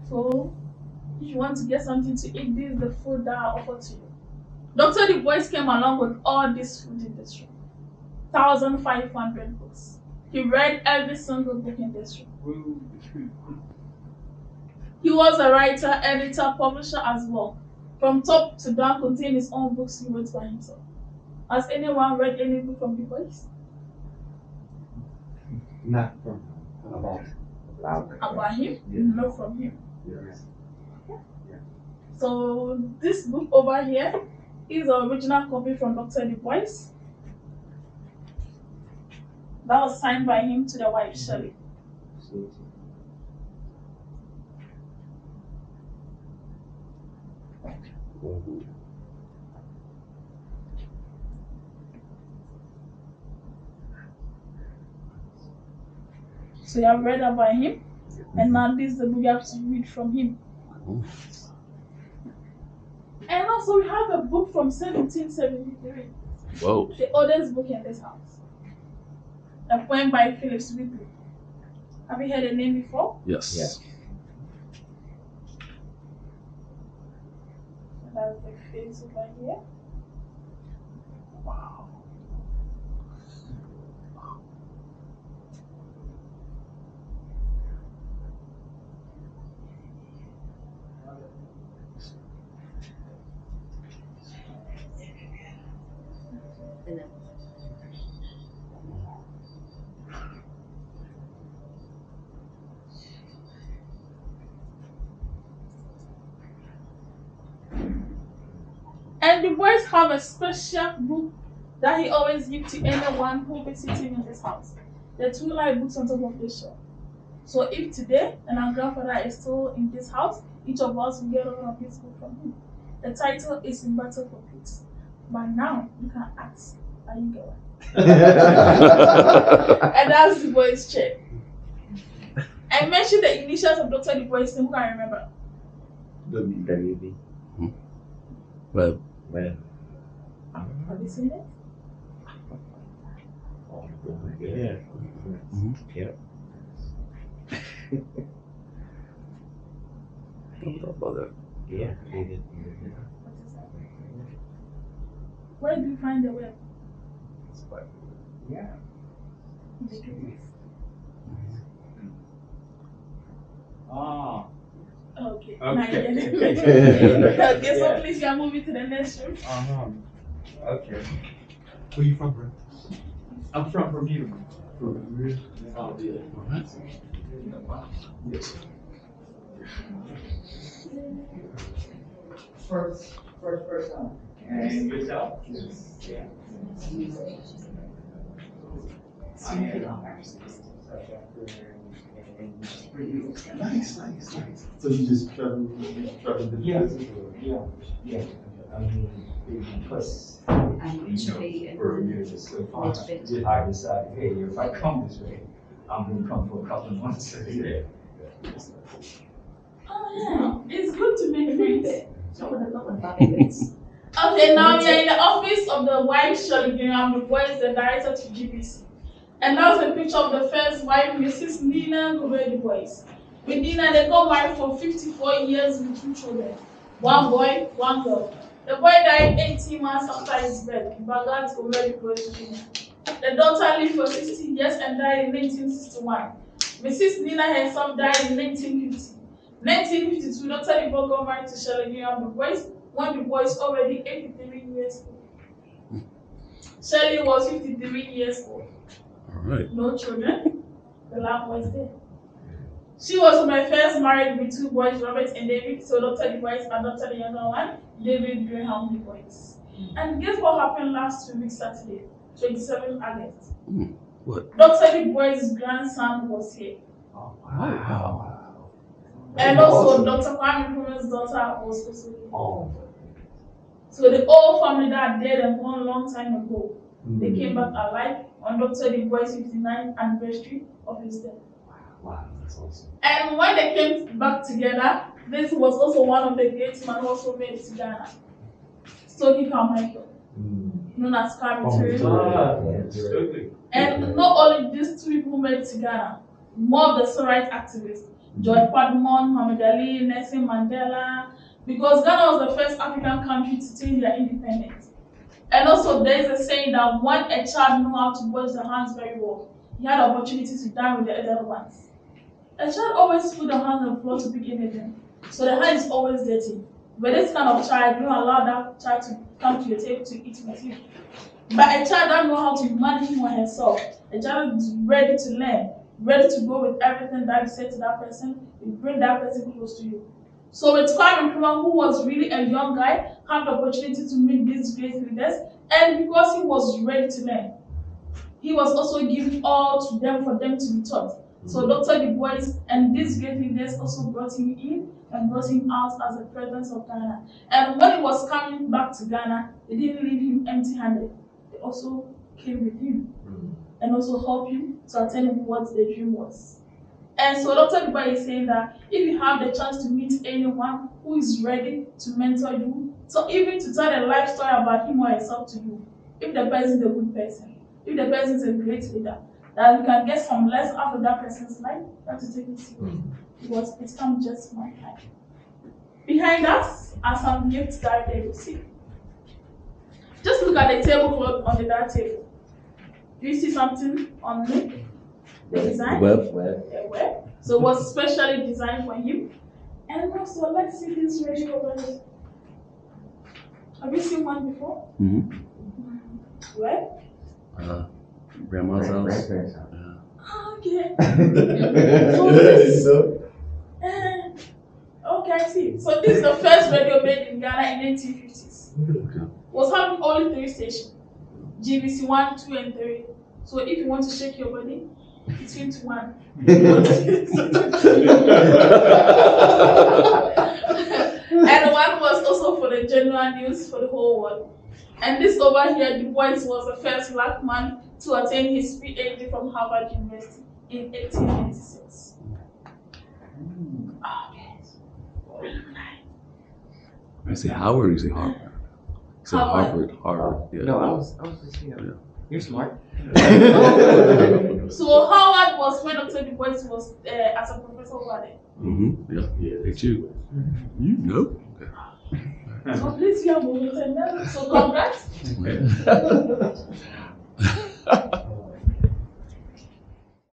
So if you want to get something to eat, this is the food that I offer to you. Dr. DuBois came along with all this food in this room. 1,500 books. He read every single book in this room. He was a writer, editor, publisher as well. From top to down, contained his own books he wrote by himself. Has anyone read any book from DuBois? Not from About him? Yeah. Not from him. Yes. Yeah. So this book over here is the original copy from Dr. DuBois. That was signed by him to the wife, Shelley. So you have read about him, and now this is the book you have to read from him. And also we have a book from 1773. Whoa. The oldest book in this house. A poem by Phillips Whitley. Have you heard the name before? Yes. Yeah. So that's the face over here. Wow. And the boys have a special book that he always gives to anyone who visits him in this house. The two light books on top of the shelf. So if today and our grandfather is still in this house, each of us will get one of his books from him. The title is In Battle for Peace. But now you can ask, are you get one? And that's the boys' chair. I mentioned the initials of Dr. DuBois' name. Who can remember? W.E.B. Well, Well, Have you seen it? yeah. Yep. don't know about that. Yeah. What is that? Where do you find the web? Yeah. The goodness. Ah. Okay. Okay. Now you get it. Okay, so Yeah. please, you are moving to the next room. Okay. Where you from, bro? I'm from Bermuda. Oh, yeah. Yes. First time. And yourself? Yeah. Nice. So you just travel to Yeah. places? Yeah. I mean, because for years it's so far, I decided, hey, if I come this way, I'm gonna come for a couple of months. Yeah. Oh, yeah. It's good to make friends. Okay, now we are in the office of the wife, Shelley DuBois, the director to GBC. And that's a picture of the first wife, Mrs. Nina DuBois. With Nina, they got married for 54 years with 2 children. 1 boy, 1 girl. The boy died 18 months after his birth in Baghdad, DuBois Jr. The daughter lived for 60 years and died in 1961. Mrs. Nina herself died in 1950. 1952, Dr. DuBois got married to Shelley DuBois when DuBois already 83 years old. Shelley was 53 years old. All right. No children. The lab was there. She was my first married with 2 boys, Robert and David. So Dr. DuBois adopted the younger one, David Graham DuBois. And guess what happened last week, Saturday, 27th August? What? Dr. DuBois' grandson was here. Oh, Wow. And also Dr. Kwame Nkrumah's daughter was also here. Oh. So the whole family that dead and gone a long time ago, they came back alive on Dr. DuBois' 59th anniversary of his death. Wow, that's awesome. And when they came back together, this was also one of the great men who also made it to Ghana. Stokely Carmichael, known as Carmichael. Absolutely. And not only these 2 people made it to Ghana, more of the civil rights activists. George Padmon, Muhammad Ali, Nelson Mandela, because Ghana was the first African country to take their independence. And also there is a saying that when a child knows how to wash their hands very well, he had the opportunity to dine with the elder ones. A child always put the hands on the floor to pick anything, so the hand is always dirty. But this kind of child, you don't allow that child to come to your table to eat with you. But a child that knows how to manage him or herself, a child is ready to learn, ready to go with everything that you say to that person, you bring that person close to you. So with Kwame Nkrumah, who was really a young guy, had the opportunity to meet these great leaders, and because he was ready to learn, he was also giving all to them for them to be taught. So Dr. Du Bois and these great leaders also brought him in and brought him out as the president of Ghana. And when he was coming back to Ghana, they didn't leave him empty-handed. They also came with him and also helped him to attain what the dream was. And so Dr. Du Bois is saying that if you have the chance to meet anyone who is ready to mentor you, so even to tell a life story about him or herself to you, if the person is a good person, if the person is a great leader, that you can get some lessons out of that person's life, you have to take it seriously. Because it comes just one time. Behind us are some gifts that they receive. Just look at the tablecloth on the dining table. Do you see something on it? The design? WEB. The web. So it was specially designed for him. And also, let's see this radio over here. Have you seen one before? Where? Grandma's house. Okay. So this, okay, I see. So this is the first radio made in Ghana in 1850s. Was having only 3 stations. GBC 1, 2, and 3. So if you want to shake your body, between 2 1. And one was also for the general news for the whole world. And this over here, Du Bois was the first black man to attain his PhD from Harvard University in 1886. I say Howard, you say Harvard. So Harvard. Yeah. No, I was just, you're smart. So Howard was when Dr. Du Bois was as a professor over there. Yeah, they too. You know. So please, you have movement and so congrats.